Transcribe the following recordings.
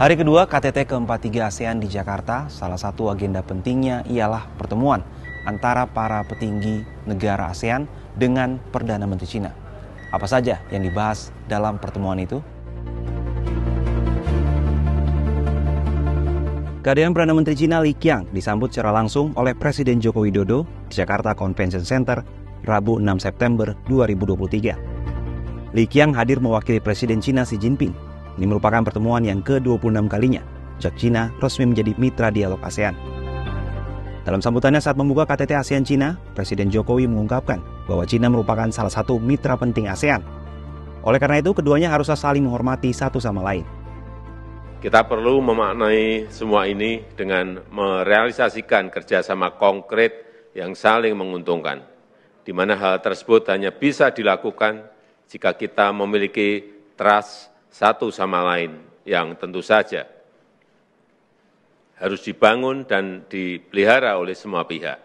Hari kedua KTT ke-43 ASEAN di Jakarta, salah satu agenda pentingnya ialah pertemuan antara para petinggi negara ASEAN dengan Perdana Menteri Cina. Apa saja yang dibahas dalam pertemuan itu? Kehadiran Perdana Menteri Cina Li Qiang disambut secara langsung oleh Presiden Joko Widodo di Jakarta Convention Center, Rabu 6 September 2023. Li Qiang hadir mewakili Presiden Cina Xi Jinping. Ini merupakan pertemuan yang ke-26 kalinya sejak Cina resmi menjadi mitra dialog ASEAN. Dalam sambutannya saat membuka KTT ASEAN Cina, Presiden Jokowi mengungkapkan bahwa Cina merupakan salah satu mitra penting ASEAN. Oleh karena itu, keduanya haruslah saling menghormati satu sama lain. Kita perlu memaknai semua ini dengan merealisasikan kerjasama konkret yang saling menguntungkan, di mana hal tersebut hanya bisa dilakukan jika kita memiliki trust satu sama lain yang tentu saja harus dibangun dan dipelihara oleh semua pihak.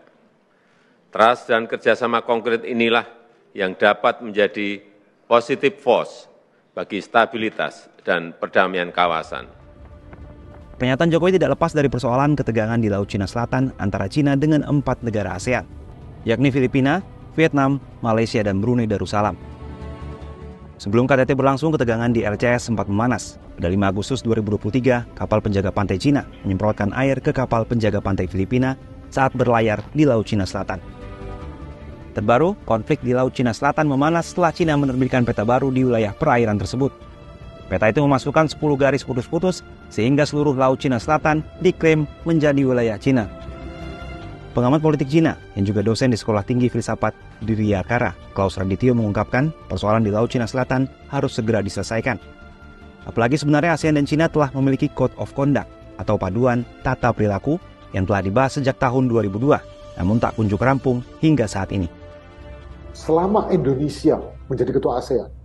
Trust dan kerjasama konkret inilah yang dapat menjadi positive force bagi stabilitas dan perdamaian kawasan. Pernyataan Jokowi tidak lepas dari persoalan ketegangan di Laut Cina Selatan antara Cina dengan 4 negara ASEAN, yakni Filipina, Vietnam, Malaysia, dan Brunei Darussalam. Sebelum KTT berlangsung, ketegangan di LCS sempat memanas. Pada 5 Agustus 2023, kapal penjaga pantai Cina menyemprotkan air ke kapal penjaga pantai Filipina saat berlayar di Laut Cina Selatan. Terbaru, konflik di Laut Cina Selatan memanas setelah Cina menerbitkan peta baru di wilayah perairan tersebut. Peta itu memasukkan 10 garis putus-putus sehingga seluruh Laut Cina Selatan diklaim menjadi wilayah Cina. Pengamat politik Cina yang juga dosen di Sekolah Tinggi Filsafat Diryakara, Klaus Radityo mengungkapkan persoalan di Laut Cina Selatan harus segera diselesaikan. Apalagi sebenarnya ASEAN dan Cina telah memiliki Code of Conduct atau paduan tata perilaku yang telah dibahas sejak tahun 2002, namun tak kunjung rampung hingga saat ini. Selama Indonesia menjadi ketua ASEAN,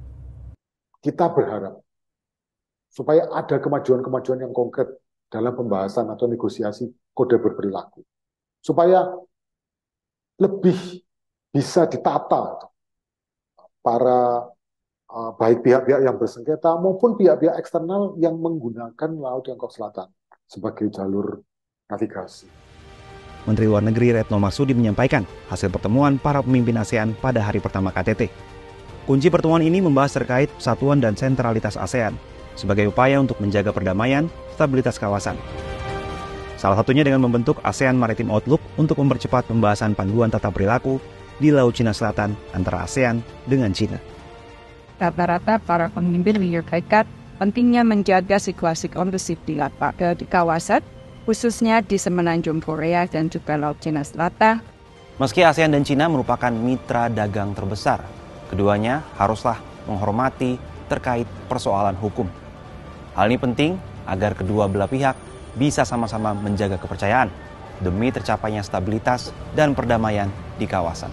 kita berharap supaya ada kemajuan-kemajuan yang konkret dalam pembahasan atau negosiasi kode berperilaku. Supaya lebih bisa ditata para baik pihak-pihak yang bersengketa maupun pihak-pihak eksternal yang menggunakan Laut Tiongkok Selatan sebagai jalur navigasi. Menteri Luar Negeri Retno Marsudi menyampaikan hasil pertemuan para pemimpin ASEAN pada hari pertama KTT. Kunci pertemuan ini membahas terkait persatuan dan sentralitas ASEAN sebagai upaya untuk menjaga perdamaian, stabilitas kawasan. Salah satunya dengan membentuk ASEAN Maritime Outlook untuk mempercepat pembahasan panduan tata perilaku di Laut Cina Selatan antara ASEAN dengan Cina. Rata-rata para pemimpin menyampaikan pentingnya menjaga situasi kondusif di kawasan, khususnya di Semenanjung Korea dan juga Laut Cina Selatan. Meski ASEAN dan Cina merupakan mitra dagang terbesar, keduanya haruslah menghormati terkait persoalan hukum. Hal ini penting agar kedua belah pihak bisa sama-sama menjaga kepercayaan demi tercapainya stabilitas dan perdamaian di kawasan.